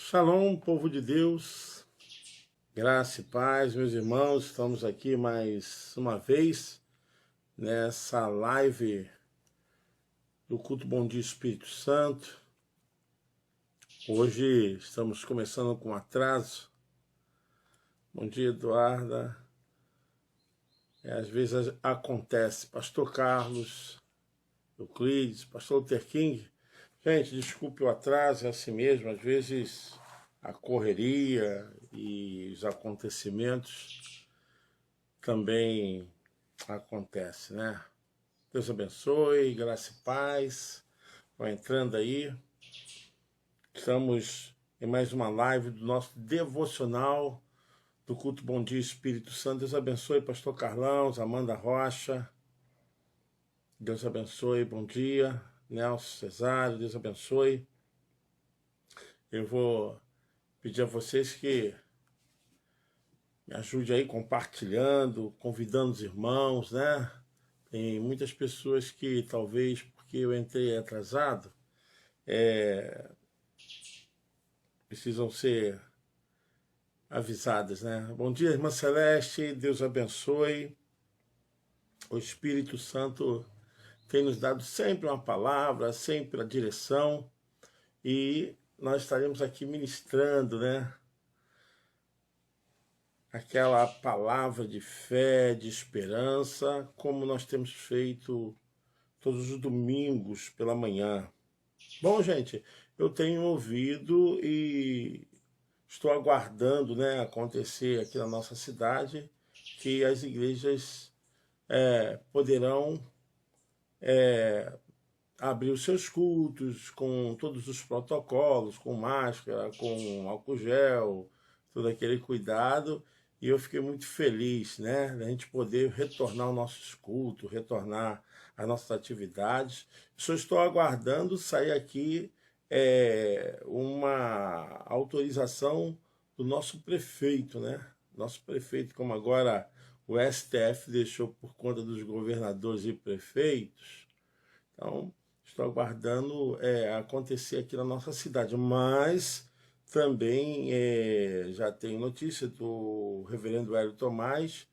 Shalom, povo de Deus, graça e paz, meus irmãos. Estamos aqui mais uma vez nessa live do Culto Bom Dia Espírito Santo. Hoje estamos começando com atraso. Bom dia, Eduarda. Às vezes acontece. Pastor Carlos, Euclides, Pastor Luther King. Gente, desculpe o atraso, é assim mesmo. Às vezes a correria e os acontecimentos também acontece, né? Deus abençoe, graça e paz. Vai entrando aí. Estamos em mais uma live do nosso devocional do Culto Bom Dia Espírito Santo. Deus abençoe, Pastor Carlão, Amanda Rocha. Deus abençoe, bom dia. Nelson Cesário, Deus abençoe. Eu vou pedir a vocês que me ajude aí compartilhando, convidando os irmãos, né? Tem muitas pessoas que talvez, porque eu entrei atrasado, precisam ser avisadas, né? Bom dia, irmã Celeste, Deus abençoe. O Espírito Santo tem nos dado sempre uma palavra, sempre a direção, e nós estaremos aqui ministrando, né? Aquela palavra de fé, de esperança, como nós temos feito todos os domingos pela manhã. Bom, gente, eu tenho ouvido e estou aguardando, né, acontecer aqui na nossa cidade, que as igrejas poderão abrir os seus cultos com todos os protocolos, com máscara, com álcool gel, todo aquele cuidado. E eu fiquei muito feliz, né, da gente poder retornar aos nossos cultos, retornar às nossas atividades. Só estou aguardando sair aqui uma autorização do nosso prefeito, né? Nosso prefeito, como agora o STF deixou por conta dos governadores e prefeitos, então estou aguardando acontecer aqui na nossa cidade, mas também já tenho notícia do reverendo Hélio Tomás,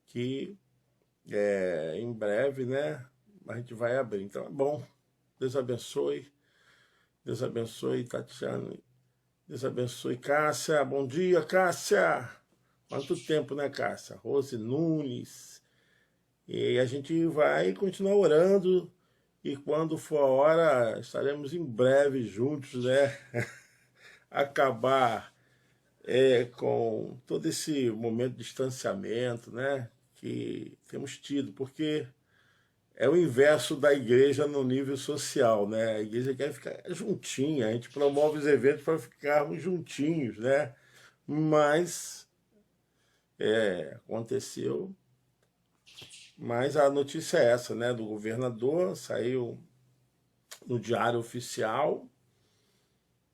que em breve, né, a gente vai abrir. Então é bom. Deus abençoe, Tatiana. Deus abençoe, Cássia. Bom dia, Cássia. Quanto tempo, né, Cássia? Rose Nunes. E a gente vai continuar orando. E quando for a hora, estaremos em breve juntos, né? Acabar com todo esse momento de distanciamento, né? Que temos tido, porque é o inverso da igreja no nível social, né? A igreja quer ficar juntinha, a gente promove os eventos para ficarmos juntinhos, né? Mas aconteceu. Mas a notícia é essa, né? Do governador, saiu no Diário Oficial,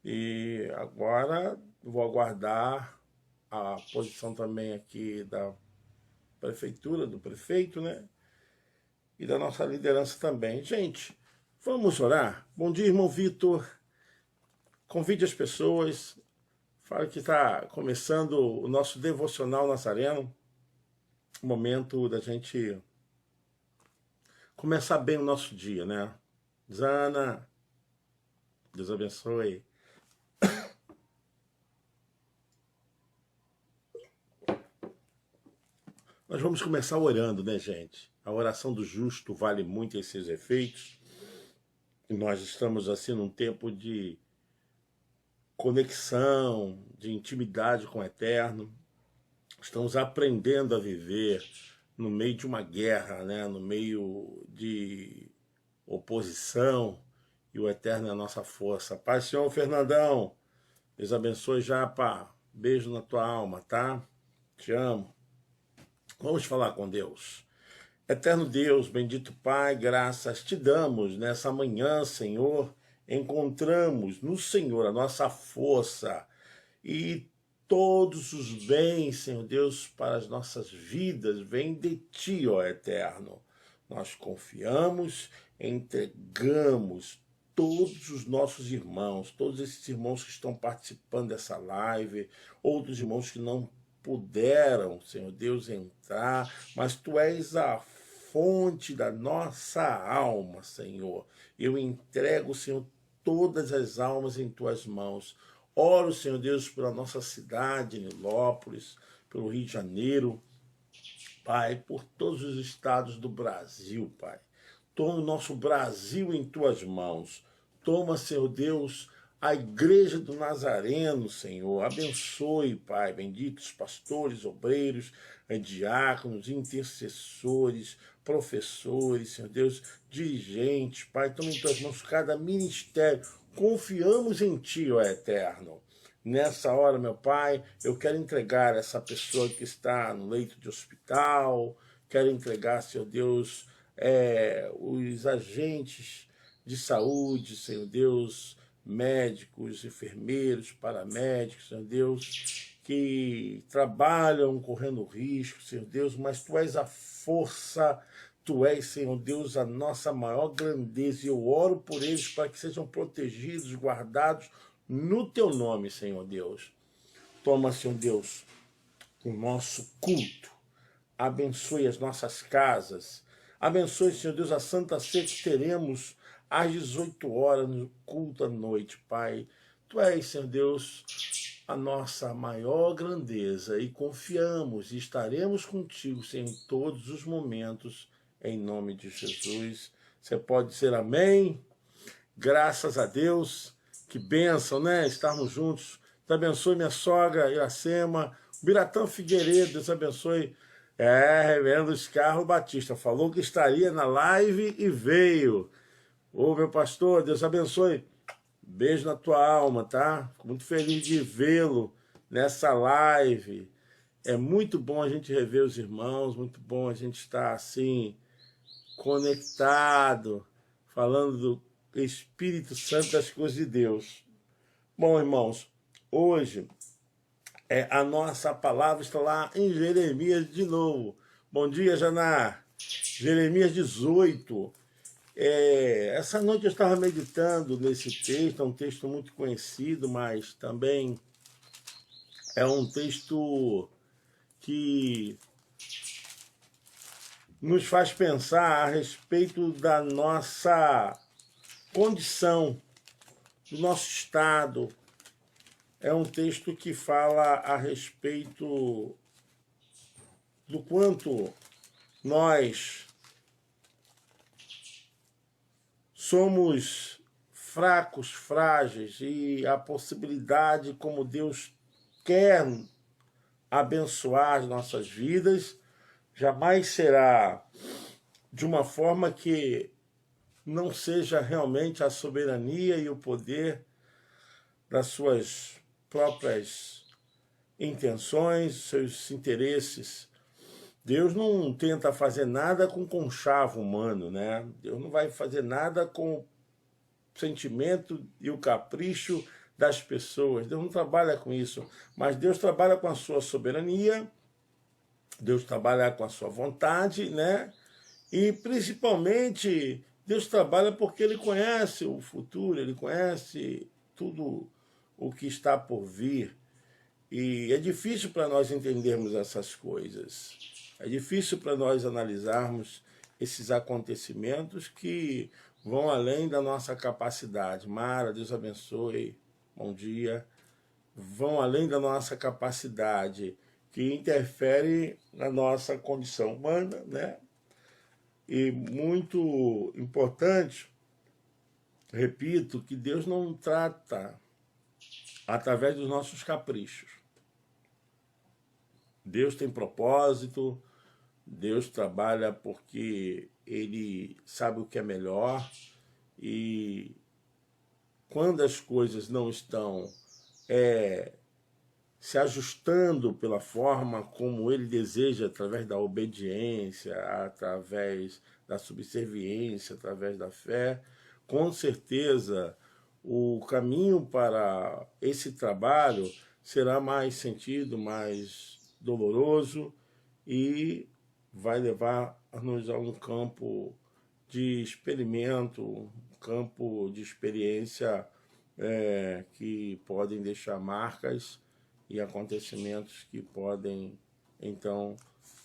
e agora vou aguardar a posição também aqui da prefeitura, do prefeito, né? E da nossa liderança também. Gente, vamos orar? Bom dia, irmão Vitor. Convide as pessoas. Fala que está começando o nosso devocional nazareno. Momento da gente começar bem o nosso dia, né? Zana, Deus abençoe. Nós vamos começar orando, né, gente? A oração do justo vale muito em seus efeitos. E nós estamos, assim, num tempo de conexão, de intimidade com o Eterno. Estamos aprendendo a viver no meio de uma guerra, né? No meio de oposição. E o Eterno é a nossa força. Paz, Senhor Fernandão. Deus abençoe, Japa. Beijo na tua alma, tá? Te amo. Vamos falar com Deus. Eterno Deus, bendito Pai, graças te damos nessa manhã, Senhor. Encontramos no Senhor a nossa força e todos os bens, Senhor Deus, para as nossas vidas, vêm de Ti, ó Eterno. Nós confiamos, entregamos todos os nossos irmãos, todos esses irmãos que estão participando dessa live, outros irmãos que não puderam, Senhor Deus, entrar, mas Tu és a fonte da nossa alma, Senhor. Eu entrego, Senhor, todas as almas em Tuas mãos. Oro, Senhor Deus, pela nossa cidade, Nilópolis, pelo Rio de Janeiro, Pai, por todos os estados do Brasil, Pai. Toma o nosso Brasil em Tuas mãos. Toma, Senhor Deus, a igreja do Nazareno, Senhor. Abençoe, Pai, benditos pastores, obreiros, diáconos, intercessores, professores, Senhor Deus, dirigentes, Pai. Toma em Tuas mãos cada ministério. Confiamos em Ti, ó Eterno. Nessa hora, meu Pai, eu quero entregar essa pessoa que está no leito de hospital, quero entregar, Senhor Deus, os agentes de saúde, Senhor Deus, médicos, enfermeiros, paramédicos, Senhor Deus, que trabalham correndo risco, Senhor Deus, mas Tu és a força, Tu és, Senhor Deus, a nossa maior grandeza, e eu oro por eles para que sejam protegidos, guardados, no Teu nome, Senhor Deus. Toma, Senhor Deus, o nosso culto. Abençoe as nossas casas. Abençoe, Senhor Deus, a Santa Ceia que teremos às 18 horas no culto à noite, Pai. Tu és, Senhor Deus, a nossa maior grandeza e confiamos e estaremos contigo, Senhor, em todos os momentos, em nome de Jesus. Você pode dizer amém? Graças a Deus. Que bênção, né? Estarmos juntos. Deus abençoe minha sogra, Iracema. Biratã Figueiredo, Deus abençoe. Reverendo Oscar Batista. Falou que estaria na live e veio. Ô, meu pastor, Deus abençoe. Beijo na tua alma, tá? Fico muito feliz de vê-lo nessa live. É muito bom a gente rever os irmãos, muito bom a gente estar assim, conectado, falando do Espírito Santo das coisas de Deus. Bom, irmãos, hoje a nossa palavra está lá em Jeremias de novo. Bom dia, Janá. Jeremias 18. Essa noite eu estava meditando nesse texto, é um texto muito conhecido, mas também é um texto que nos faz pensar a respeito da nossa condição, do nosso estado. É um texto que fala a respeito do quanto nós somos fracos, frágeis, e a possibilidade como Deus quer abençoar as nossas vidas jamais será de uma forma que não seja realmente a soberania e o poder das suas próprias intenções, seus interesses. Deus não tenta fazer nada com conchavo humano, né? Deus não vai fazer nada com o sentimento e o capricho das pessoas. Deus não trabalha com isso, mas Deus trabalha com a sua soberania, Deus trabalha com a sua vontade, né? E principalmente Deus trabalha porque Ele conhece o futuro, Ele conhece tudo o que está por vir. E é difícil para nós entendermos essas coisas. É difícil para nós analisarmos esses acontecimentos que vão além da nossa capacidade. Mara, Deus abençoe, bom dia. Vão além da nossa capacidade, que interfere na nossa condição humana, né? E muito importante, repito, que Deus não trata através dos nossos caprichos. Deus tem propósito, Deus trabalha porque Ele sabe o que é melhor, e quando as coisas não estão se ajustando pela forma como Ele deseja, através da obediência, através da subserviência, através da fé, com certeza o caminho para esse trabalho será mais sentido, mais doloroso, e vai levar-nos a um campo de experimento, um campo de experiência que podem deixar marcas e acontecimentos que podem, então,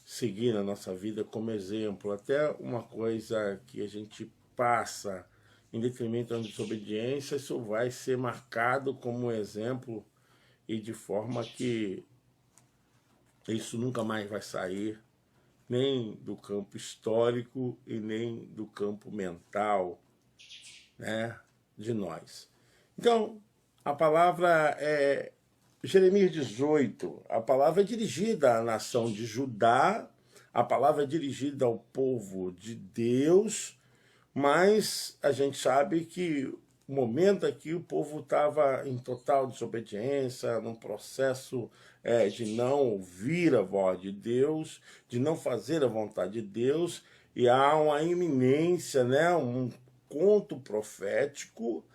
seguir na nossa vida como exemplo. Até uma coisa que a gente passa em detrimento da desobediência, isso vai ser marcado como exemplo e de forma que isso nunca mais vai sair, nem do campo histórico e nem do campo mental, né, de nós. Então, a palavra é Jeremias 18, a palavra é dirigida à nação de Judá, a palavra é dirigida ao povo de Deus, mas a gente sabe que o momento aqui o povo estava em total desobediência, num processo de não ouvir a voz de Deus, de não fazer a vontade de Deus, e há uma iminência, né, um conto profético,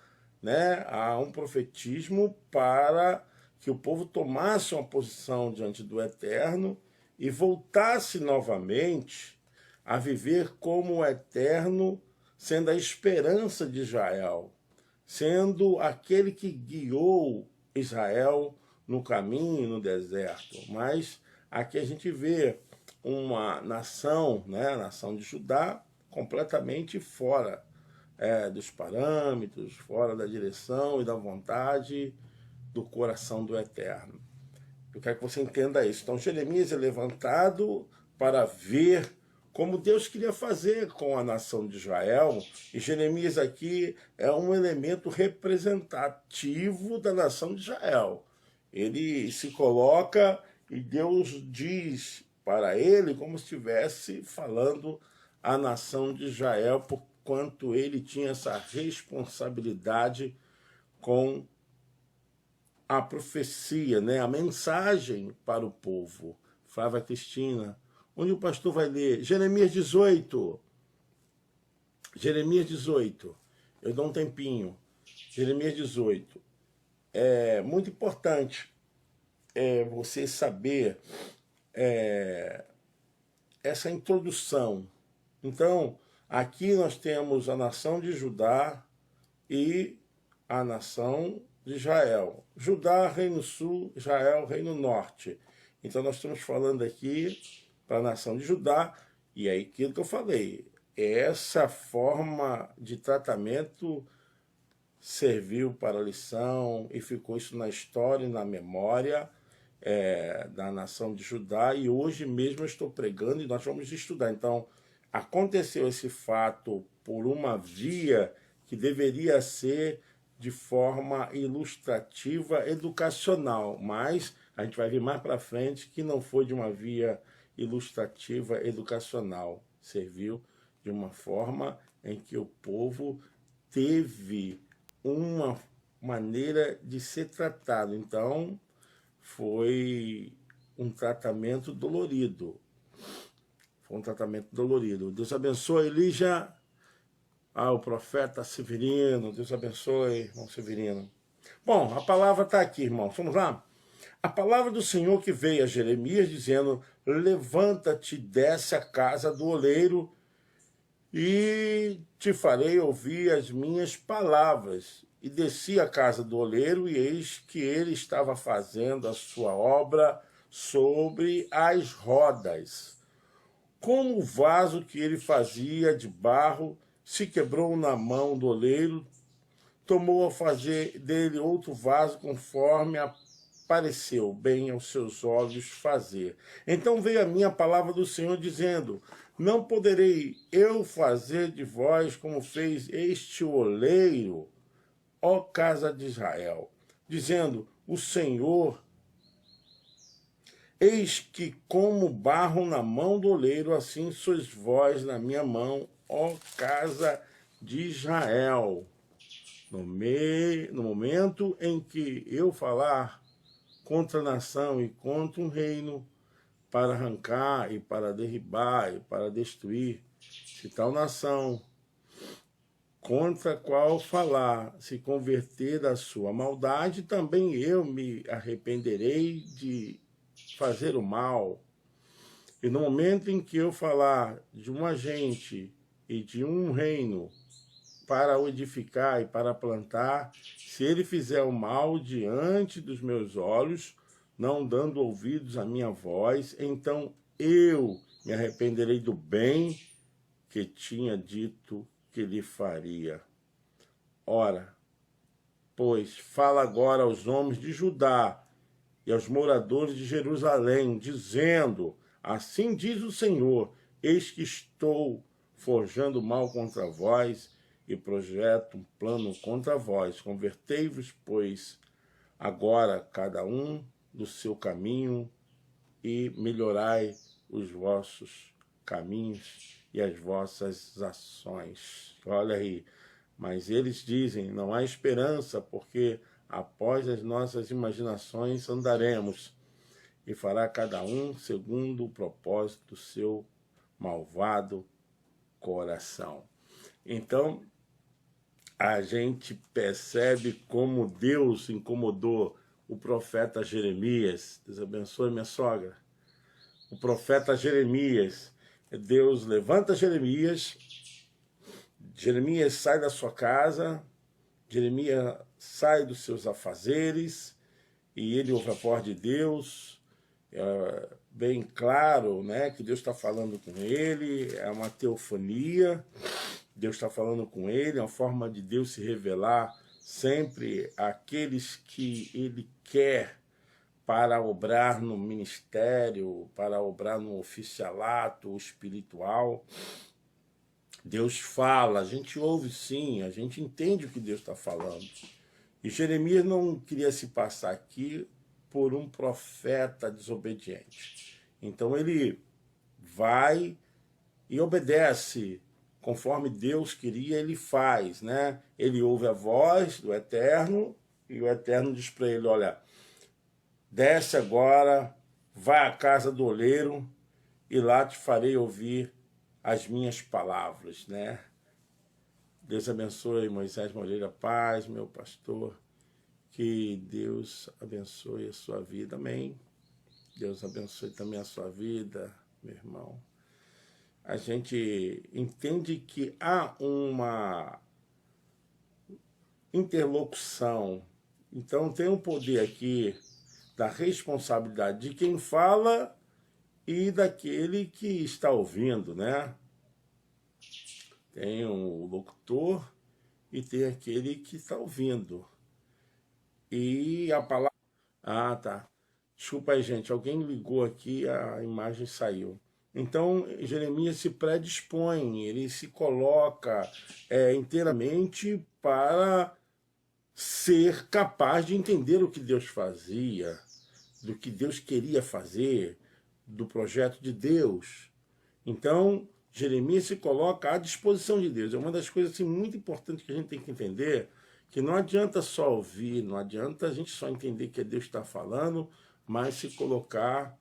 né, há um profetismo para que o povo tomasse uma posição diante do Eterno e voltasse novamente a viver como o Eterno, sendo a esperança de Israel, sendo aquele que guiou Israel no caminho, no deserto. Mas aqui a gente vê uma nação, né, a nação de Judá, completamente fora dos parâmetros, fora da direção e da vontade do coração do Eterno. Eu quero que você entenda isso. Então, Jeremias é levantado para ver como Deus queria fazer com a nação de Israel, e Jeremias aqui é um elemento representativo da nação de Israel. Ele se coloca e Deus diz para ele como se estivesse falando à nação de Israel, por quanto ele tinha essa responsabilidade com a profecia, né? A mensagem para o povo. Flávia Cristina, onde o pastor vai ler? Jeremias 18. Jeremias 18. Eu dou um tempinho. Jeremias 18. É muito importante você saber essa introdução. Então, aqui nós temos a nação de Judá e a nação de Israel. Judá, Reino Sul, Israel, Reino Norte. Então nós estamos falando aqui para a nação de Judá, e é aquilo que eu falei. Essa forma de tratamento serviu para a lição e ficou isso na história e na memória da nação de Judá, e hoje mesmo eu estou pregando e nós vamos estudar. Então, aconteceu esse fato por uma via que deveria ser de forma ilustrativa, educacional, mas a gente vai ver mais para frente que não foi de uma via ilustrativa, educacional. Serviu de uma forma em que o povo teve uma maneira de ser tratado. Então, foi um tratamento dolorido. Foi um tratamento dolorido. Deus abençoe, Lígia. O profeta Severino. Deus abençoe, irmão Severino. Bom, a palavra está aqui, irmão. Vamos lá? A palavra do Senhor que veio a Jeremias dizendo: levanta-te, desce à casa do oleiro e te farei ouvir as minhas palavras. E desci à casa do oleiro, e eis que ele estava fazendo a sua obra sobre as rodas. Como o vaso que ele fazia de barro se quebrou na mão do oleiro, tomou a fazer dele outro vaso conforme pareceu bem aos seus olhos fazer. Então veio a minha palavra do Senhor dizendo: não poderei eu fazer de vós como fez este oleiro, ó casa de Israel, dizendo: o Senhor, eis que como barro na mão do oleiro, assim sois vós na minha mão, ó casa de Israel. No momento em que eu falar contra a nação e contra um reino, para arrancar e para derribar e para destruir, se tal nação contra a qual falar se converter da sua maldade, também eu me arrependerei de fazer o mal. E no momento em que eu falar de uma gente e de um reino, para o edificar e para plantar, se ele fizer o mal diante dos meus olhos, não dando ouvidos à minha voz, então eu me arrependerei do bem que tinha dito que lhe faria. Ora, pois, fala agora aos homens de Judá e aos moradores de Jerusalém, dizendo, assim diz o Senhor, eis que estou forjando mal contra vós e projeto um plano contra vós. Convertei-vos, pois, agora cada um do seu caminho e melhorai os vossos caminhos e as vossas ações. Olha aí, mas eles dizem, não há esperança, porque após as nossas imaginações andaremos, e fará cada um segundo o propósito do seu malvado coração. Então, a gente percebe como Deus incomodou o profeta Jeremias. Deus abençoe minha sogra. O profeta Jeremias. Deus levanta Jeremias. Jeremias sai da sua casa. Jeremias sai dos seus afazeres. E ele ouve a voz de Deus. É bem claro, né, que Deus está falando com ele. É uma teofania. Deus está falando com ele, é uma forma de Deus se revelar sempre àqueles que ele quer para obrar no ministério, para obrar no oficialato espiritual. Deus fala, a gente ouve sim, a gente entende o que Deus está falando. E Jeremias não queria se passar aqui por um profeta desobediente. Então ele vai e obedece. Conforme Deus queria, ele faz, né? Ele ouve a voz do Eterno e o Eterno diz para ele, olha, desce agora, vai à casa do oleiro e lá te farei ouvir as minhas palavras, né? Deus abençoe Moisés Moreira Paz, meu pastor, que Deus abençoe a sua vida, amém? Deus abençoe também a sua vida, meu irmão. A gente entende que há uma interlocução. Então tem um poder aqui da responsabilidade de quem fala e daquele que está ouvindo, né? Tem um locutor e tem aquele que está ouvindo. E a palavra... Ah, tá. Desculpa aí, gente. Alguém ligou aqui, a imagem saiu. Então, Jeremias se predispõe, ele se coloca inteiramente para ser capaz de entender o que Deus fazia, do que Deus queria fazer, do projeto de Deus. Então, Jeremias se coloca à disposição de Deus. É uma das coisas assim, muito importantes que a gente tem que entender, que não adianta só ouvir, não adianta a gente só entender que Deus está falando, mas se colocar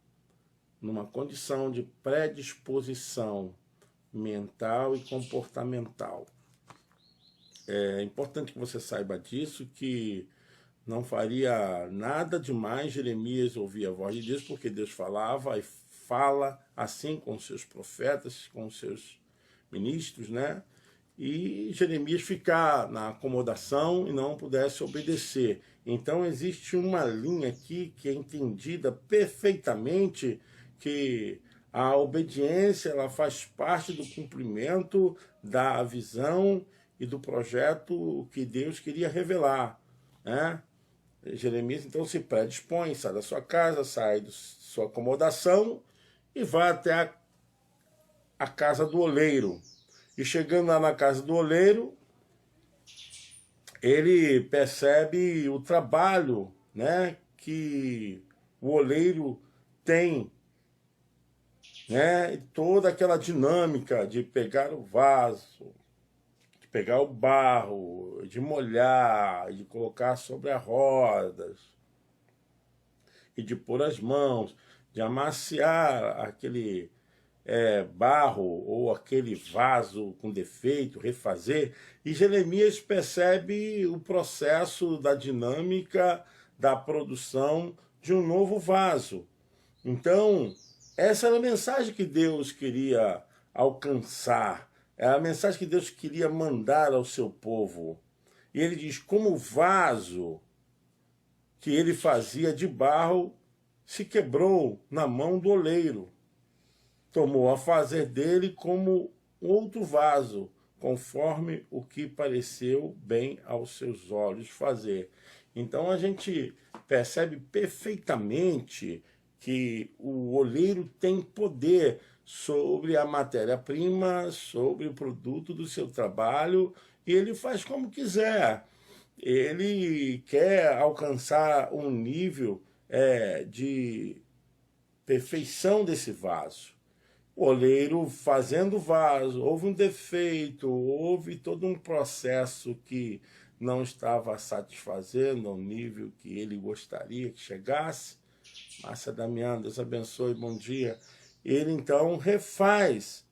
numa condição de predisposição mental e comportamental. É importante que você saiba disso, que não faria nada demais Jeremias ouvir a voz de Deus, porque Deus falava e fala assim com os seus profetas, com os seus ministros, né? E Jeremias ficar na acomodação e não pudesse obedecer. Então existe uma linha aqui que é entendida perfeitamente, que a obediência ela faz parte do cumprimento da visão e do projeto que Deus queria revelar, né? Jeremias então se predispõe, sai da sua casa, sai da sua acomodação e vai até a casa do oleiro. E chegando lá na casa do oleiro, ele percebe o trabalho, né, que o oleiro tem, né, e toda aquela dinâmica de pegar o vaso, de pegar o barro, de molhar, de colocar sobre as rodas, e de pôr as mãos, de amaciar aquele barro ou aquele vaso com defeito, refazer. E Jeremias percebe o processo da dinâmica da produção de um novo vaso. Então, essa era a mensagem que Deus queria alcançar, É a mensagem que Deus queria mandar ao seu povo. E ele diz, como o vaso que ele fazia de barro se quebrou na mão do oleiro. Tomou a fazer dele como outro vaso, conforme o que pareceu bem aos seus olhos fazer. Então a gente percebe perfeitamente que o oleiro tem poder sobre a matéria-prima, sobre o produto do seu trabalho, e ele faz como quiser. Ele quer alcançar um nível de perfeição desse vaso. O oleiro fazendo vaso, houve um defeito, houve todo um processo que não estava satisfazendo ao nível que ele gostaria que chegasse. Márcia Damião, Deus abençoe, bom dia. Ele então refaz,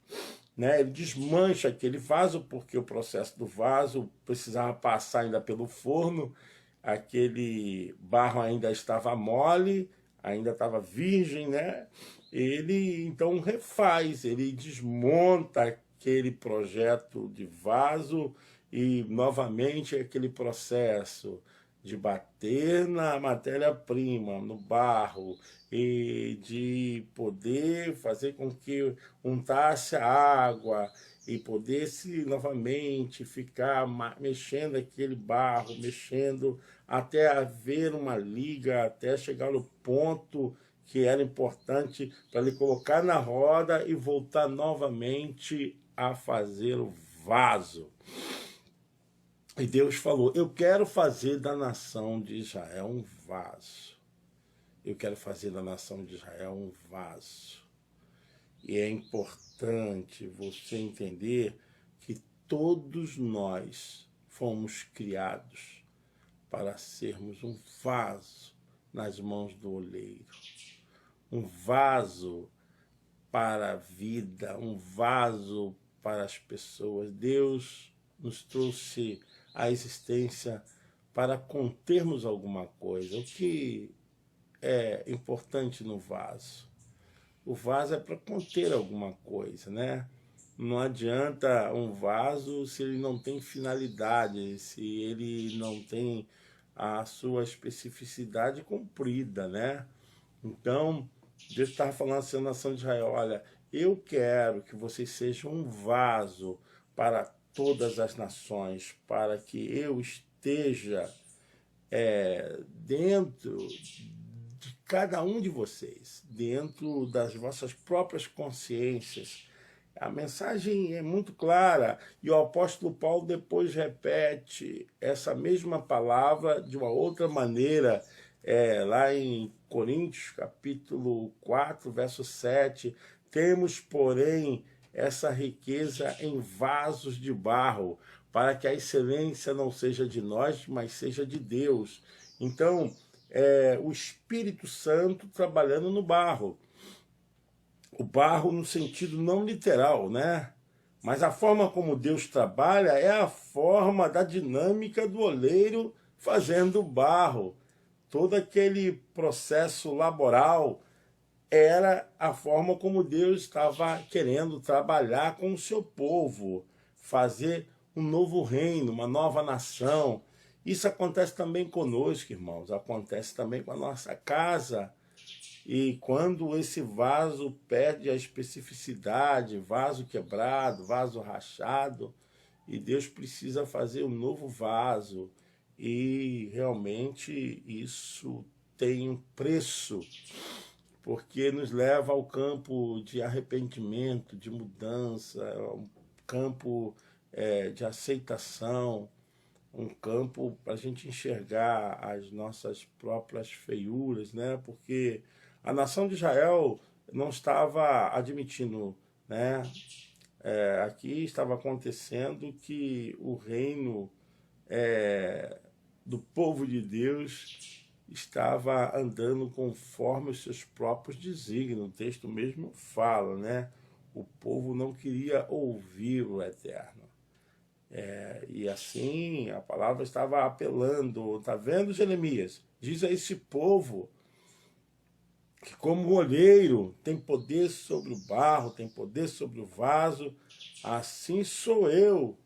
né? Ele desmancha aquele vaso, porque o processo do vaso precisava passar ainda pelo forno, aquele barro ainda estava mole, ainda estava virgem, né? Ele então refaz, ele desmonta aquele projeto de vaso e novamente aquele processo de bater na matéria-prima, no barro, e de poder fazer com que untasse a água e pudesse novamente ficar mexendo aquele barro, mexendo até haver uma liga, até chegar no ponto que era importante para ele colocar na roda e voltar novamente a fazer o vaso. E Deus falou, eu quero fazer da nação de Israel um vaso. Eu quero fazer da nação de Israel um vaso. E é importante você entender que todos nós fomos criados para sermos um vaso nas mãos do oleiro. Um vaso para a vida, um vaso para as pessoas. Deus nos trouxe à existência para contermos alguma coisa. O que é importante no vaso? O vaso é para conter alguma coisa, né? Não adianta um vaso se ele não tem finalidade, se ele não tem a sua especificidade cumprida, né? Então, Deus estava falando assim à nação de Israel, olha, eu quero que vocês sejam um vaso para todas as nações, para que eu esteja dentro de cada um de vocês, dentro das vossas próprias consciências. A mensagem é muito clara e o apóstolo Paulo depois repete essa mesma palavra de uma outra maneira, lá em Coríntios, capítulo 4, verso 7, temos, porém, essa riqueza em vasos de barro, para que a excelência não seja de nós, mas seja de Deus. Então, o Espírito Santo trabalhando no barro. O barro no sentido não literal, né? Mas a forma como Deus trabalha é a forma da dinâmica do oleiro fazendo barro. Todo aquele processo laboral era a forma como Deus estava querendo trabalhar com o seu povo, fazer um novo reino, uma nova nação. Isso acontece também conosco, irmãos, acontece também com a nossa casa. E quando esse vaso perde a especificidade, vaso quebrado, vaso rachado, e Deus precisa fazer um novo vaso, e realmente isso tem um preço, porque nos leva ao campo de arrependimento, de mudança, um campo de aceitação, um campo para a gente enxergar as nossas próprias feiuras, né? Porque a nação de Israel não estava admitindo, né? Aqui estava acontecendo que o reino do povo de Deus estava andando conforme os seus próprios desígnios. O texto mesmo fala, né? O povo não queria ouvir o Eterno. E assim a palavra estava apelando, tá vendo, Jeremias? Diz a esse povo que como o olheiro tem poder sobre o barro, tem poder sobre o vaso, assim sou eu.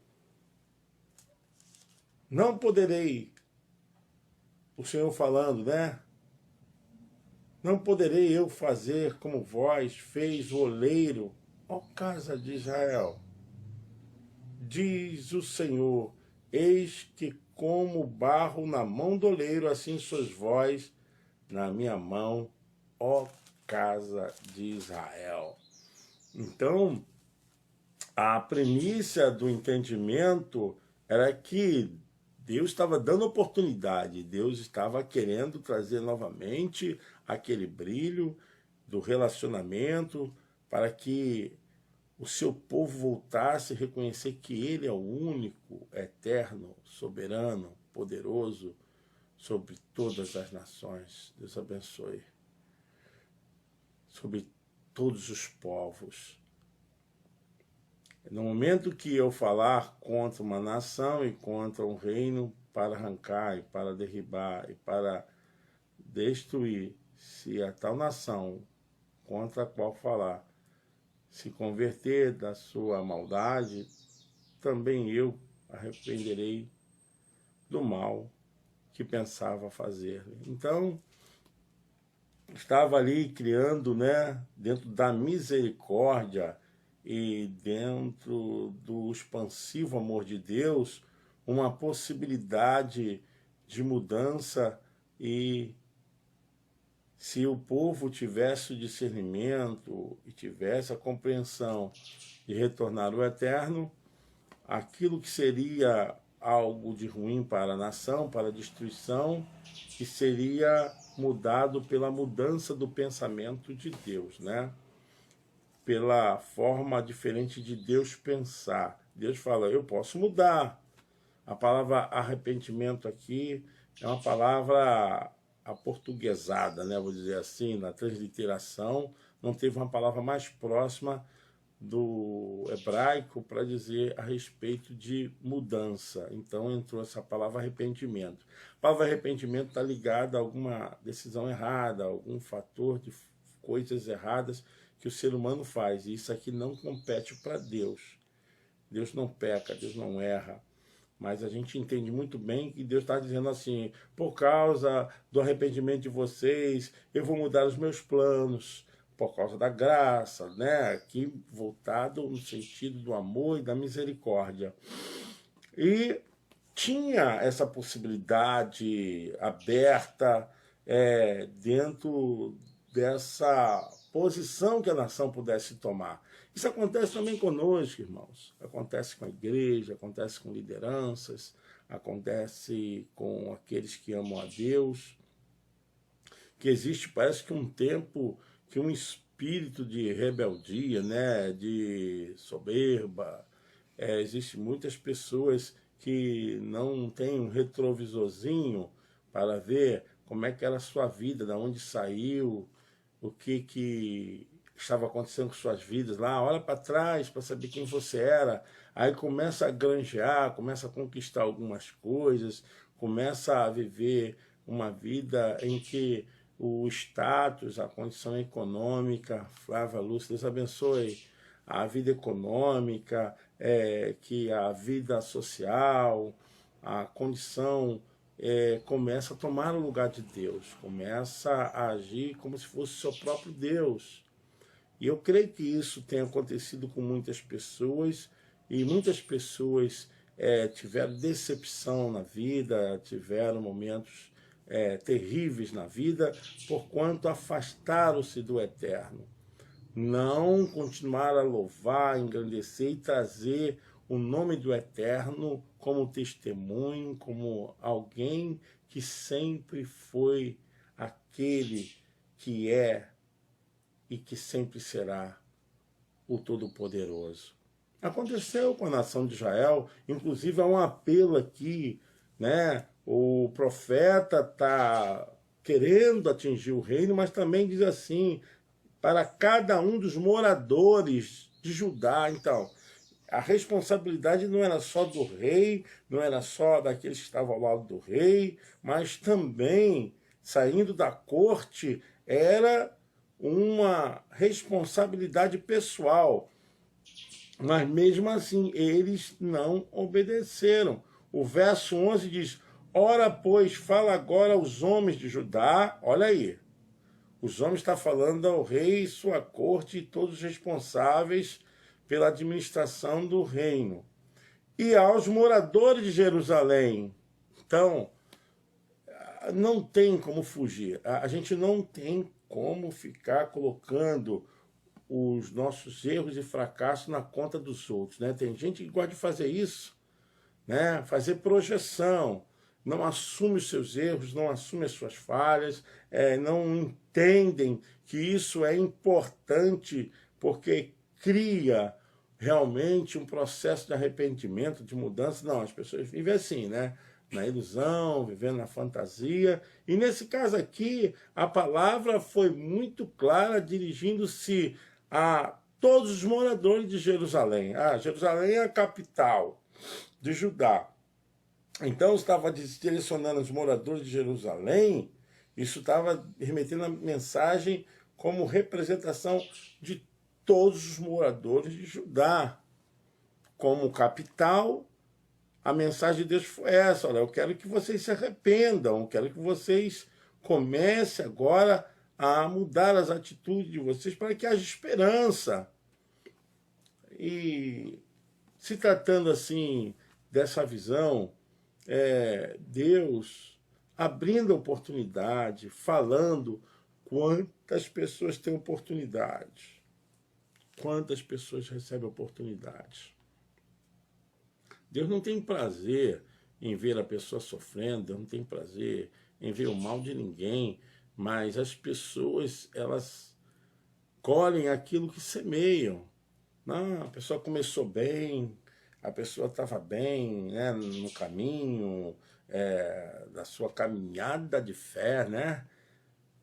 Não poderei, o Senhor falando, né? Não poderei eu fazer como vós fez o oleiro, ó casa de Israel. Diz o Senhor, eis que como barro na mão do oleiro, assim sois vós na minha mão, ó casa de Israel. Então, a premissa do entendimento era que Deus estava dando oportunidade, Deus estava querendo trazer novamente aquele brilho do relacionamento para que o seu povo voltasse a reconhecer que Ele é o único, eterno, soberano, poderoso sobre todas as nações. Deus abençoe. Sobre todos os povos. No momento que eu falar contra uma nação e contra um reino para arrancar e para derribar e para destruir, se a tal nação contra a qual falar se converter da sua maldade, também eu arrependerei do mal que pensava fazer. Então, estava ali criando, né, dentro da misericórdia e dentro do expansivo amor de Deus, uma possibilidade de mudança. E se o povo tivesse o discernimento e tivesse a compreensão de retornar ao eterno, aquilo que seria algo de ruim para a nação, para a destruição, que seria mudado pela mudança do pensamento de Deus, né? Pela forma diferente de Deus pensar. Deus fala, eu posso mudar. A palavra arrependimento aqui é uma palavra aportuguesada, né? Vou dizer assim, na transliteração, não teve uma palavra mais próxima do hebraico para dizer a respeito de mudança. Então entrou essa palavra arrependimento. A palavra arrependimento está ligada a alguma decisão errada, a algum fator de coisas erradas que o ser humano faz. E isso aqui não compete para Deus. Deus não peca, Deus não erra. Mas a gente entende muito bem que Deus está dizendo assim, por causa do arrependimento de vocês, eu vou mudar os meus planos, por causa da graça, né? Aqui voltado no sentido do amor e da misericórdia. E tinha essa possibilidade aberta dentro dessa posição que a nação pudesse tomar. Isso acontece também conosco, irmãos. Acontece com a igreja, acontece com lideranças, acontece com aqueles que amam a Deus, que existe, parece que um tempo, que um espírito de rebeldia, né, de soberba. Existem muitas pessoas que não têm um retrovisorzinho para ver como é que era a sua vida, de onde saiu, o que estava acontecendo com suas vidas lá, olha para trás para saber quem você era, aí começa a granjear, começa a conquistar algumas coisas, começa a viver uma vida em que o status, a condição econômica, Flávia Lúcia, Deus abençoe, a vida econômica, que a vida social, a condição começa a tomar o lugar de Deus, começa a agir como se fosse seu próprio Deus. E eu creio que isso tem acontecido com muitas pessoas, e muitas pessoas tiveram decepção na vida, tiveram momentos terríveis na vida, porquanto afastaram-se do eterno. Não continuar a louvar, engrandecer e trazer o nome do eterno como testemunho, como alguém que sempre foi aquele que é e que sempre será o Todo-Poderoso. Aconteceu com a nação de Israel, inclusive há um apelo aqui, né? O profeta está querendo atingir o reino, mas também diz assim, para cada um dos moradores de Judá. Então, a responsabilidade não era só do rei, não era só daqueles que estavam ao lado do rei, mas também, saindo da corte, era uma responsabilidade pessoal. Mas mesmo assim, eles não obedeceram. O verso 11 diz: ora, pois, fala agora aos homens de Judá. Olha aí, os homens está falando ao rei, sua corte e todos os responsáveis pela administração do reino. E aos moradores de Jerusalém. Então, não tem como fugir. A gente não tem como ficar colocando os nossos erros e fracassos na conta dos outros, né? Tem gente que gosta de fazer isso, né? Fazer projeção, não assume os seus erros, não assume as suas falhas, não entendem que isso é importante porque cria realmente um processo de arrependimento, de mudança. Não, as pessoas vivem assim, né? Na ilusão, vivendo na fantasia. E nesse caso aqui, a palavra foi muito clara, dirigindo-se a todos os moradores de Jerusalém. Jerusalém é a capital de Judá. Então, estava direcionando os moradores de Jerusalém, isso estava remetendo a mensagem como representação de todos os moradores de Judá. Como capital, a mensagem de Deus foi essa: olha, eu quero que vocês se arrependam, eu quero que vocês comecem agora a mudar as atitudes de vocês para que haja esperança. E se tratando assim dessa visão, Deus abrindo a oportunidade, falando quantas pessoas têm oportunidade, quantas pessoas recebem oportunidade. Deus não tem prazer em ver a pessoa sofrendo, Deus não tem prazer em ver o mal de ninguém, mas as pessoas, elas colhem aquilo que semeiam. Não, a pessoa começou bem, a pessoa estava bem, né, no caminho da sua caminhada de fé, né,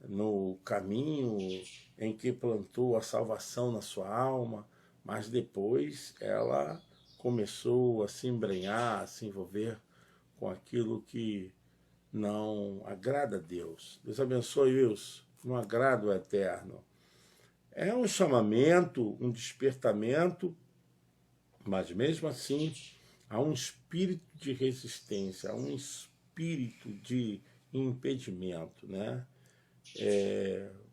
no caminho em que plantou a salvação na sua alma, mas depois ela começou a se embrenhar, a se envolver com aquilo que não agrada a Deus. Deus abençoe, Wilson, não agrada o eterno. É um chamamento, um despertamento, mas mesmo assim há um espírito de resistência, há um espírito de impedimento, né?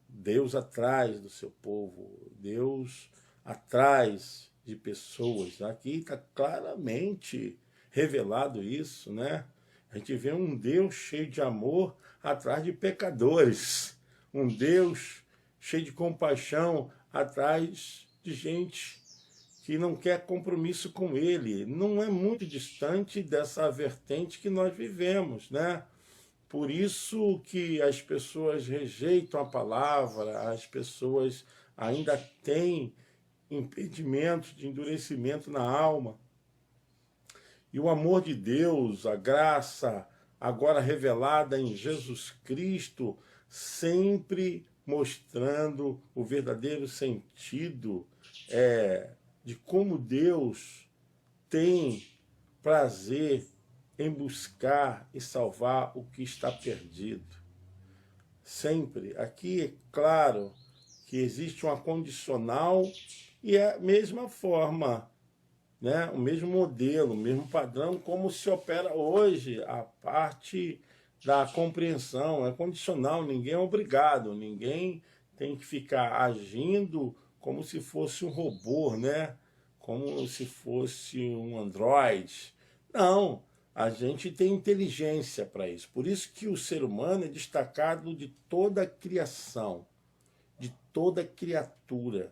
Deus atrás do seu povo, Deus atrás de pessoas. Aqui está claramente revelado isso, né? A gente vê um Deus cheio de amor atrás de pecadores, um Deus cheio de compaixão atrás de gente que não quer compromisso com ele. Não é muito distante dessa vertente que nós vivemos, né? Por isso que as pessoas rejeitam a palavra, as pessoas ainda têm impedimentos de endurecimento na alma. E o amor de Deus, a graça agora revelada em Jesus Cristo, sempre mostrando o verdadeiro sentido de como Deus tem prazer em buscar e salvar o que está perdido. Sempre. Aqui é claro que existe uma condicional e é a mesma forma, né? O mesmo modelo, o mesmo padrão, como se opera hoje a parte da compreensão. É condicional, ninguém é obrigado, ninguém tem que ficar agindo como se fosse um robô, né? Como se fosse um androide. Não, a gente tem inteligência para isso. Por isso que o ser humano é destacado de toda a criação, de toda criatura.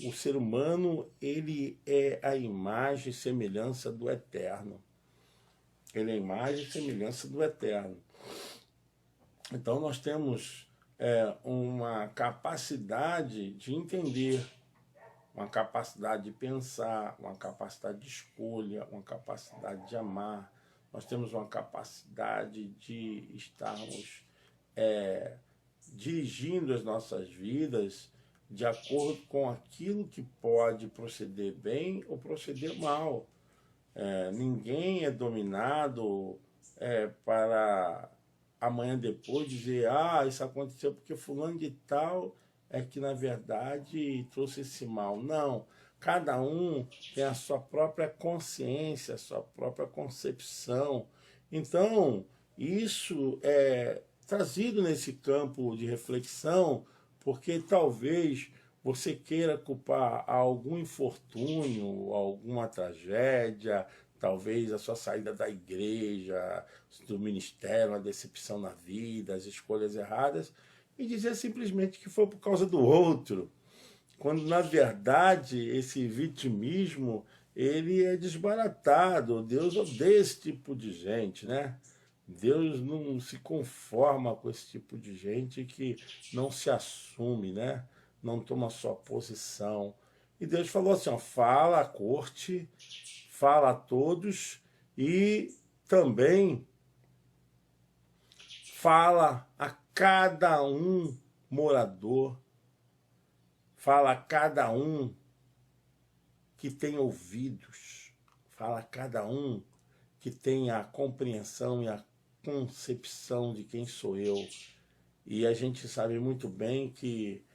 O ser humano, ele é a imagem e semelhança do Eterno. Ele é a imagem e semelhança do Eterno. Então nós temos uma capacidade de entender, uma capacidade de pensar, uma capacidade de escolha, uma capacidade de amar. Nós temos uma capacidade de estarmos dirigindo as nossas vidas de acordo com aquilo que pode proceder bem ou proceder mal. Ninguém é dominado para amanhã depois dizer: isso aconteceu porque fulano de tal é que, na verdade, trouxe esse mal. Não, cada um tem a sua própria consciência, a sua própria concepção. Então, isso é trazido nesse campo de reflexão, porque talvez você queira culpar algum infortúnio, alguma tragédia, talvez a sua saída da igreja, do ministério, uma decepção na vida, as escolhas erradas, e dizer simplesmente que foi por causa do outro, quando na verdade esse vitimismo ele é desbaratado. Deus odeia esse tipo de gente, né? Deus não se conforma com esse tipo de gente que não se assume, né? Não toma sua posição. E Deus falou assim, ó, fala à corte, fala a todos e também fala a cada um morador, fala a cada um que tem ouvidos, fala a cada um que tem a compreensão e a concepção de quem sou eu. E a gente sabe muito bem que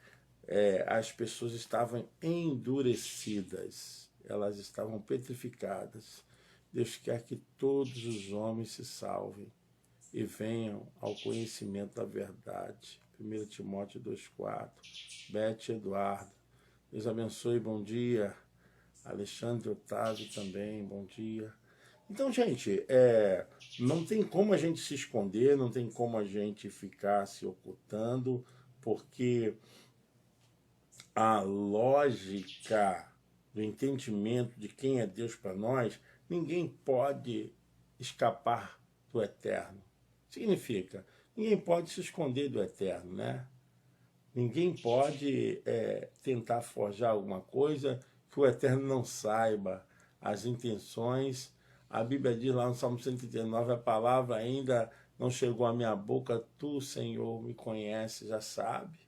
as pessoas estavam endurecidas, elas estavam petrificadas. Deus quer que todos os homens se salvem e venham ao conhecimento da verdade. 1 Timóteo 2,4. Beth Eduardo, Deus abençoe, bom dia. Alexandre Otávio também, bom dia. Então, gente, não tem como a gente se esconder, não tem como a gente ficar se ocultando, porque a lógica do entendimento de quem é Deus para nós, ninguém pode escapar do eterno. Significa, ninguém pode se esconder do eterno, né? Ninguém pode tentar forjar alguma coisa que o eterno não saiba as intenções. A Bíblia diz lá no Salmo 139, a palavra ainda não chegou à minha boca, tu, Senhor, me conheces, já sabe.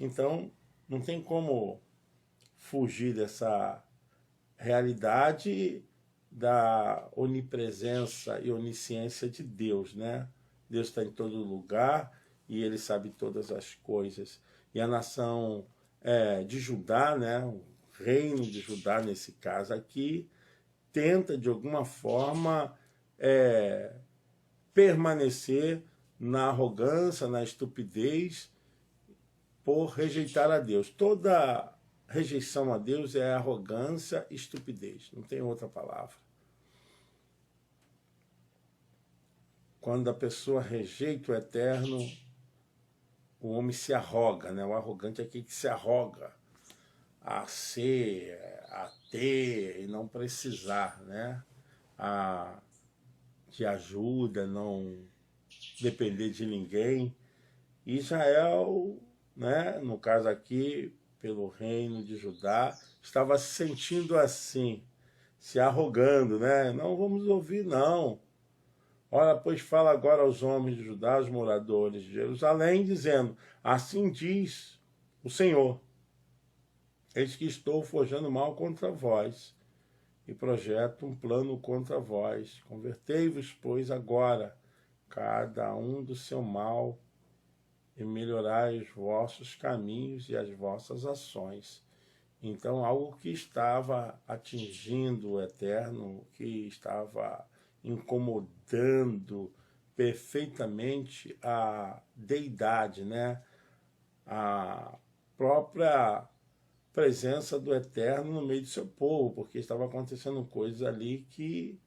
Então, não tem como fugir dessa realidade da onipresença e onisciência de Deus, né? Deus está em todo lugar e Ele sabe todas as coisas. E a nação de Judá, né? O reino de Judá, nesse caso aqui, tenta, de alguma forma, permanecer na arrogância, na estupidez, por rejeitar a Deus. Toda rejeição a Deus é arrogância e estupidez, não tem outra palavra. Quando a pessoa rejeita o eterno, o homem se arroga, né? O arrogante é aquele que se arroga a ser, a ter e não precisar, né? De ajuda, não depender de ninguém. Israel, né, no caso aqui, pelo reino de Judá, estava se sentindo assim, se arrogando, né? Não vamos ouvir, não. Ora, pois fala agora aos homens de Judá, os moradores de Jerusalém, dizendo, assim diz o Senhor, eis que estou forjando mal contra vós, e projeto um plano contra vós. Convertei-vos, pois, agora, cada um do seu mal, e melhorai os vossos caminhos e as vossas ações. Então, algo que estava atingindo o eterno, que estava incomodando perfeitamente a deidade, né? A própria presença do eterno no meio do seu povo, porque estava acontecendo coisas ali que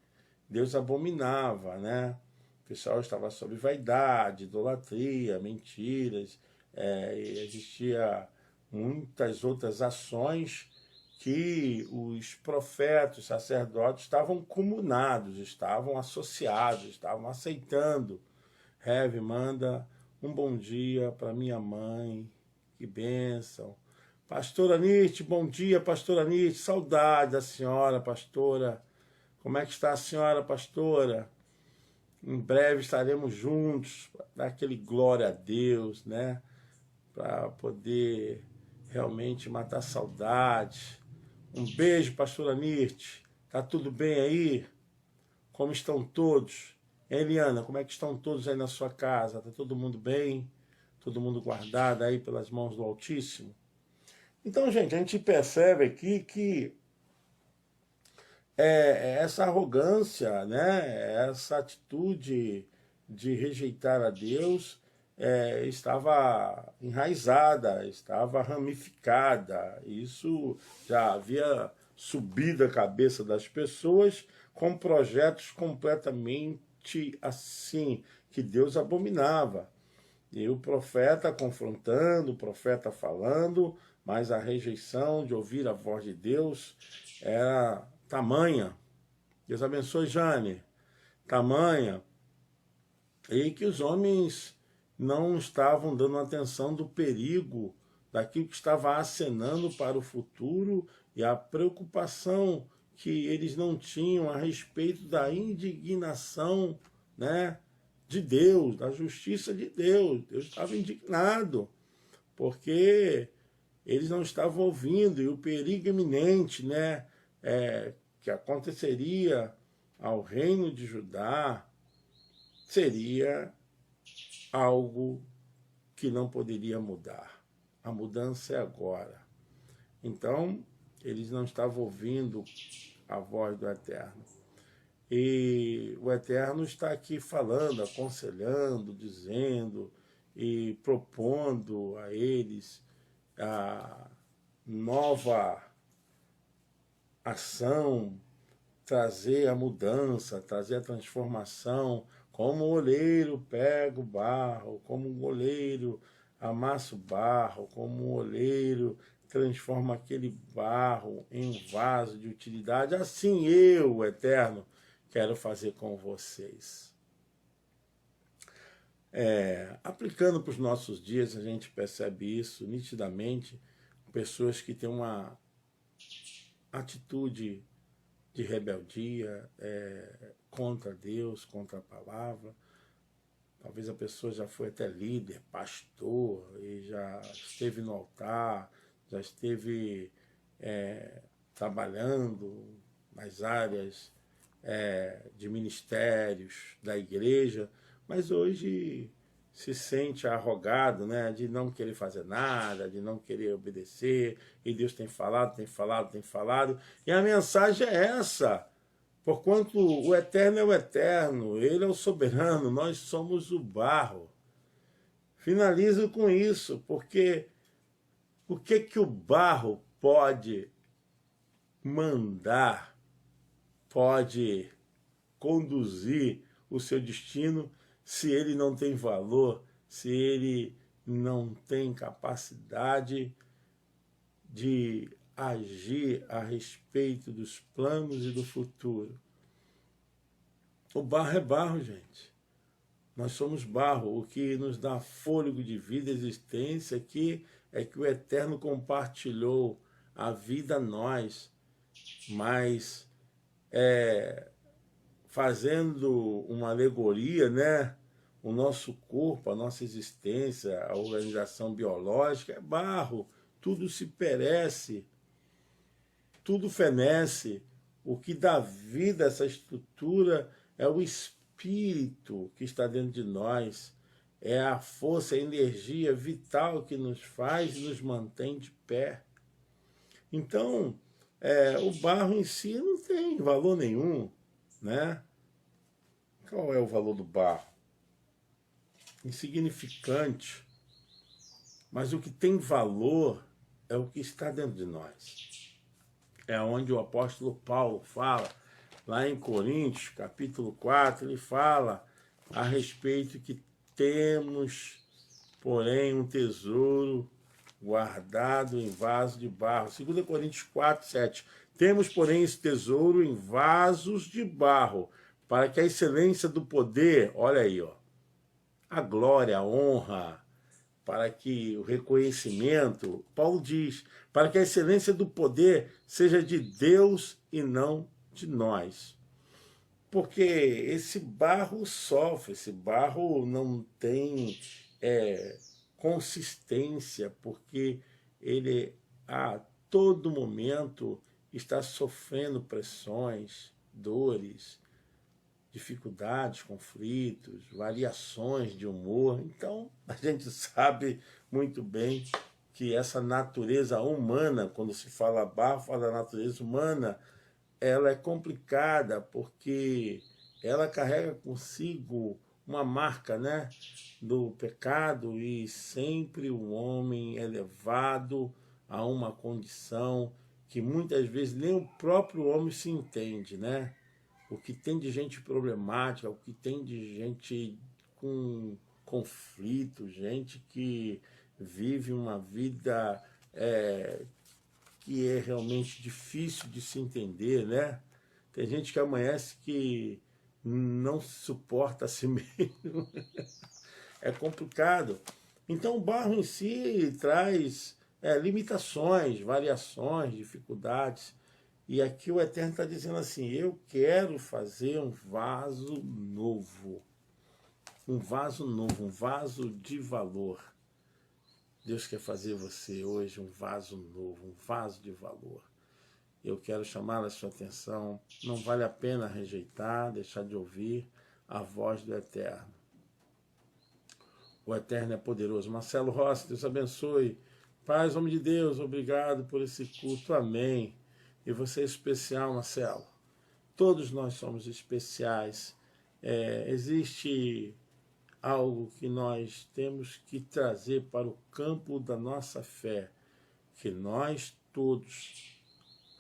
Deus abominava, né? O pessoal estava sob vaidade, idolatria, mentiras, e existia muitas outras ações que os profetas, os sacerdotes estavam comunados, estavam associados, estavam aceitando. Heve, manda um bom dia para minha mãe, que bênção. Pastora Nietzsche, bom dia, pastora Nietzsche, saudade da senhora, pastora. Como é que está a senhora, pastora? Em breve estaremos juntos, para dar aquele glória a Deus, né? Para poder realmente matar a saudade. Um beijo, pastora Nietzsche. Tá tudo bem aí? Como estão todos? Eliana, como é que estão todos aí na sua casa? Tá todo mundo bem? todo mundo guardado aí pelas mãos do Altíssimo. Então, gente, a gente percebe aqui que essa arrogância, né, essa atitude de rejeitar a Deus estava enraizada, estava ramificada. Isso já havia subido a cabeça das pessoas com projetos completamente assim, que Deus abominava. E o profeta confrontando, o profeta falando, mas a rejeição de ouvir a voz de Deus era tamanha. Deus abençoe, Jane. Tamanha. E que os homens não estavam dando atenção do perigo, daquilo que estava acenando para o futuro e a preocupação que eles não tinham a respeito da indignação, né, de Deus, da justiça de Deus. Deus estava indignado, porque eles não estavam ouvindo, e o perigo iminente, né, que aconteceria ao reino de Judá seria algo que não poderia mudar. A mudança é agora. Então, eles não estavam ouvindo a voz do Eterno. E o Eterno está aqui falando, aconselhando, dizendo e propondo a eles a nova ação, trazer a mudança, trazer a transformação, como o oleiro pega o barro, como o oleiro amassa o barro, como o oleiro transforma aquele barro em um vaso de utilidade, assim eu, o Eterno, quero fazer com vocês. Aplicando para os nossos dias, a gente percebe isso nitidamente, pessoas que têm uma atitude de rebeldia contra Deus, contra a palavra. Talvez a pessoa já foi até líder, pastor, e já esteve no altar, já esteve trabalhando nas áreas de ministérios da igreja, mas hoje se sente arrogado, né, de não querer fazer nada, de não querer obedecer, e Deus tem falado, tem falado, tem falado, e a mensagem é essa: porquanto o Eterno é o Eterno, Ele é o soberano, nós somos o barro. Finalizo com isso, porque o que o barro pode mandar, pode conduzir o seu destino se ele não tem valor, se ele não tem capacidade de agir a respeito dos planos e do futuro? O barro é barro, gente. Nós somos barro. O que nos dá fôlego de vida e existência aqui é que o Eterno compartilhou a vida a nós, mas fazendo uma alegoria, né? O nosso corpo, a nossa existência, a organização biológica é barro, tudo se perece, tudo fenece. O que dá vida a essa estrutura é o Espírito que está dentro de nós, é a força, a energia vital que nos faz e nos mantém de pé. Então, o barro em si não tem valor nenhum, né? Qual é o valor do barro? Insignificante. Mas o que tem valor é o que está dentro de nós. É onde o apóstolo Paulo fala, lá em Coríntios, capítulo 4, ele fala a respeito que temos, porém, um tesouro guardado em vaso de barro. 2 Coríntios 4, 7. Temos, porém, esse tesouro em vasos de barro, para que a excelência do poder, olha aí, ó, a glória, a honra, para que o reconhecimento, Paulo diz, para que a excelência do poder seja de Deus e não de nós. Porque esse barro sofre, esse barro não tem consistência, porque ele a todo momento está sofrendo pressões, dores, dificuldades, conflitos, variações de humor. Então, a gente sabe muito bem que essa natureza humana, quando se fala barro, fala da natureza humana, ela é complicada porque ela carrega consigo uma marca, né, do pecado, e sempre o homem é levado a uma condição que muitas vezes nem o próprio homem se entende, né? O que tem de gente problemática, o que tem de gente com conflito, gente que vive uma vida que é realmente difícil de se entender, né? Tem gente que amanhece que não suporta a si mesmo. É complicado. Então o barro em si traz limitações, variações, dificuldades. E aqui o Eterno está dizendo assim, eu quero fazer um vaso novo. Um vaso novo, um vaso de valor. Deus quer fazer você hoje um vaso novo, um vaso de valor. Eu quero chamar a sua atenção. Não vale a pena rejeitar, deixar de ouvir a voz do Eterno. O Eterno é poderoso. Marcelo Rossi, Deus abençoe. Paz, homem de Deus, obrigado por esse culto. Amém. E você é especial, Marcelo. Todos nós somos especiais. Existe algo que nós temos que trazer para o campo da nossa fé, que nós todos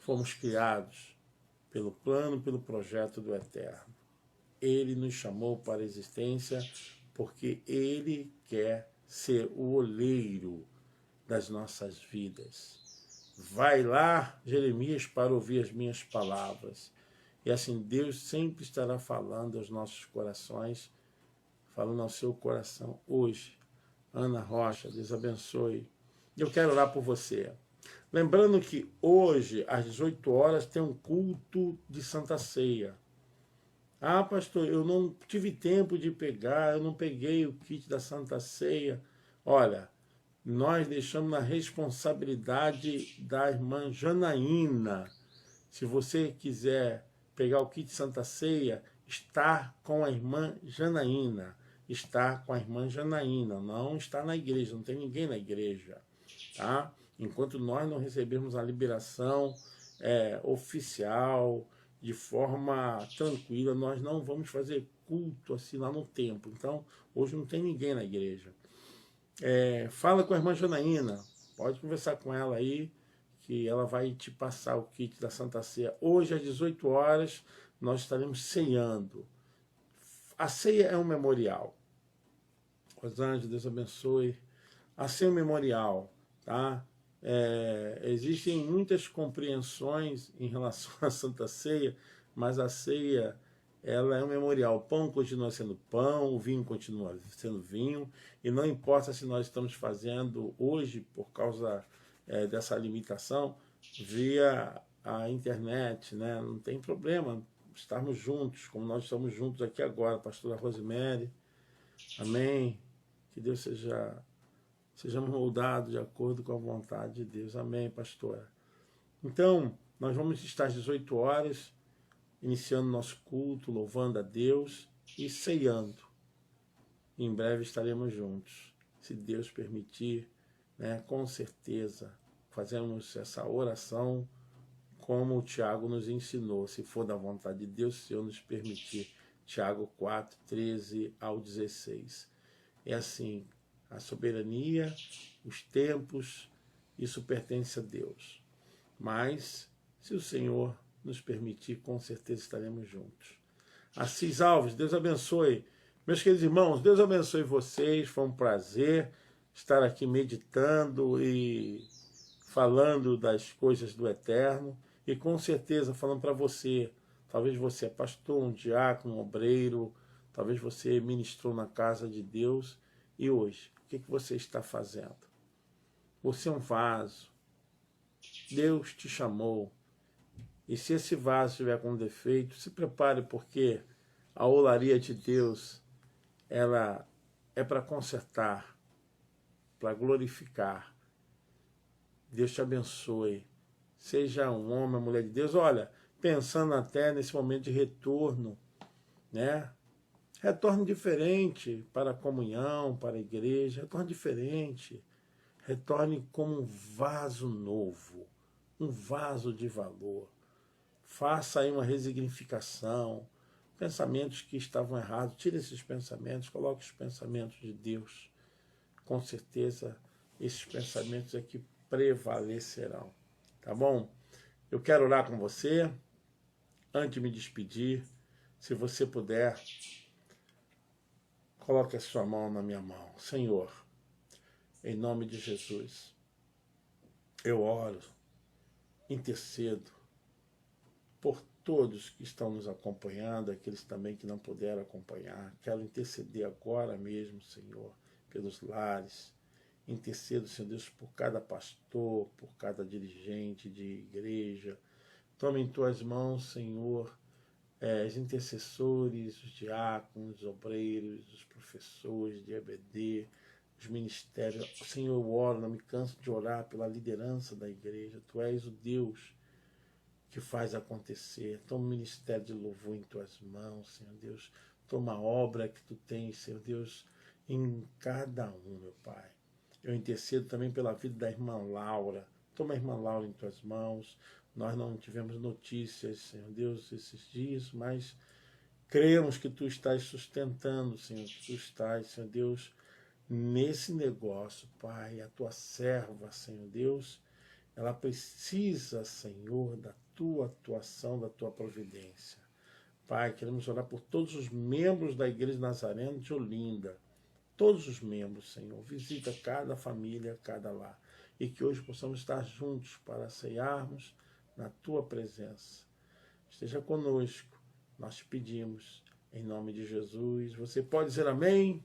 fomos criados pelo plano, pelo projeto do Eterno. Ele nos chamou para a existência porque Ele quer ser o oleiro das nossas vidas. Vai lá, Jeremias, para ouvir as minhas palavras. E assim Deus sempre estará falando aos nossos corações, falando ao seu coração hoje. Ana Rocha, Deus abençoe. Eu quero orar por você. Lembrando que hoje, às 18 horas, tem um culto de Santa Ceia. Ah, pastor, eu não tive tempo de pegar, eu não peguei o kit da Santa Ceia. Olha, nós deixamos na responsabilidade da irmã Janaína. Se você quiser pegar o kit Santa Ceia, está com a irmã Janaína. Está com a irmã Janaína, não está na igreja, não tem ninguém na igreja. Tá? Enquanto nós não recebermos a liberação oficial, de forma tranquila, nós não vamos fazer culto assim lá no templo. Então, hoje não tem ninguém na igreja. Fala com a irmã Janaína, pode conversar com ela aí, que ela vai te passar o kit da Santa Ceia. Hoje, às 18 horas, nós estaremos ceando. A ceia é um memorial. Rosângela, Deus abençoe. A ceia é um memorial, tá? Existem muitas compreensões em relação à Santa Ceia, mas a ceia ela é um memorial. O pão continua sendo pão, o vinho continua sendo vinho, e não importa se nós estamos fazendo hoje, por causa dessa limitação, via a internet, né? Não tem problema estarmos juntos, como nós estamos juntos aqui agora, pastora Rosemary. Amém? Que Deus sejamos moldados de acordo com a vontade de Deus. Amém, pastora? Então, nós vamos estar às 18 horas, iniciando nosso culto, louvando a Deus e ceando. Em breve estaremos juntos, se Deus permitir, né? Com certeza, fazemos essa oração como o Tiago nos ensinou, se for da vontade de Deus, se Senhor nos permitir. Tiago 4, 13 ao 16. É assim, a soberania, os tempos, isso pertence a Deus. Mas, se o Senhor nos permitir, com certeza estaremos juntos. Assis Alves, Deus abençoe. Meus queridos irmãos, Deus abençoe vocês. Foi um prazer estar aqui meditando e falando das coisas do Eterno. E com certeza falando para você, talvez você é pastor, um diácono, um obreiro, talvez você ministrou na casa de Deus. E hoje, o que você está fazendo? Você é um vaso. Deus te chamou. E se esse vaso estiver com defeito, se prepare, porque a olaria de Deus, ela é para consertar, para glorificar. Deus te abençoe. Seja um homem, uma mulher de Deus. Olha, pensando até nesse momento de retorno, né? Retorne diferente para a comunhão, para a igreja, retorne diferente. Retorne como um vaso novo, um vaso de valor. Faça aí uma resignificação, pensamentos que estavam errados, tire esses pensamentos, coloque os pensamentos de Deus. Com certeza, esses pensamentos aqui prevalecerão, tá bom? Eu quero orar com você. Antes de me despedir, se você puder, coloque a sua mão na minha mão. Senhor, em nome de Jesus, eu oro, intercedo por todos que estão nos acompanhando, aqueles também que não puderam acompanhar. Quero interceder agora mesmo, Senhor, pelos lares. Intercedo, Senhor Deus, por cada pastor, por cada dirigente de igreja. Toma em tuas mãos, Senhor, os intercessores, os diáconos, os obreiros, os professores de EBD, os ministérios. Senhor, eu oro, não me canso de orar pela liderança da igreja. Tu és o Deus que faz acontecer. Toma o ministério de louvor em tuas mãos, Senhor Deus. Toma a obra que tu tens, Senhor Deus, em cada um, meu Pai. Eu intercedo também pela vida da irmã Laura. Toma a irmã Laura em tuas mãos. Nós não tivemos notícias, Senhor Deus, esses dias, mas cremos que tu estás sustentando, Senhor, que tu estás, Senhor Deus, nesse negócio, Pai. A tua serva, Senhor Deus, ela precisa, Senhor, da tua atuação, da tua providência. Pai, queremos orar por todos os membros da Igreja Nazarena de Olinda. Todos os membros, Senhor. Visita cada família, cada lar. E que hoje possamos estar juntos para ceiarmos na tua presença. Esteja conosco. Nós te pedimos, em nome de Jesus. Você pode dizer amém?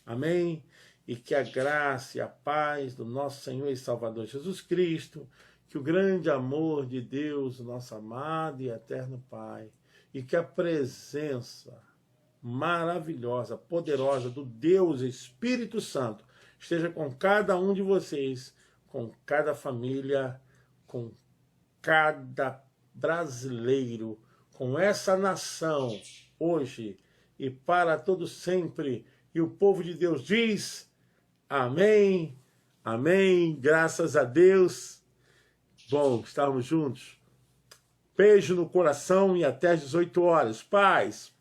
Amém? E que a graça e a paz do nosso Senhor e Salvador Jesus Cristo, que o grande amor de Deus, nosso amado e eterno Pai, e que a presença maravilhosa, poderosa do Deus Espírito Santo esteja com cada um de vocês, com cada família, com cada brasileiro, com essa nação, hoje e para todo sempre. E o povo de Deus diz: amém, amém, graças a Deus. Bom, estarmos juntos. Beijo no coração e até às 18 horas. Paz.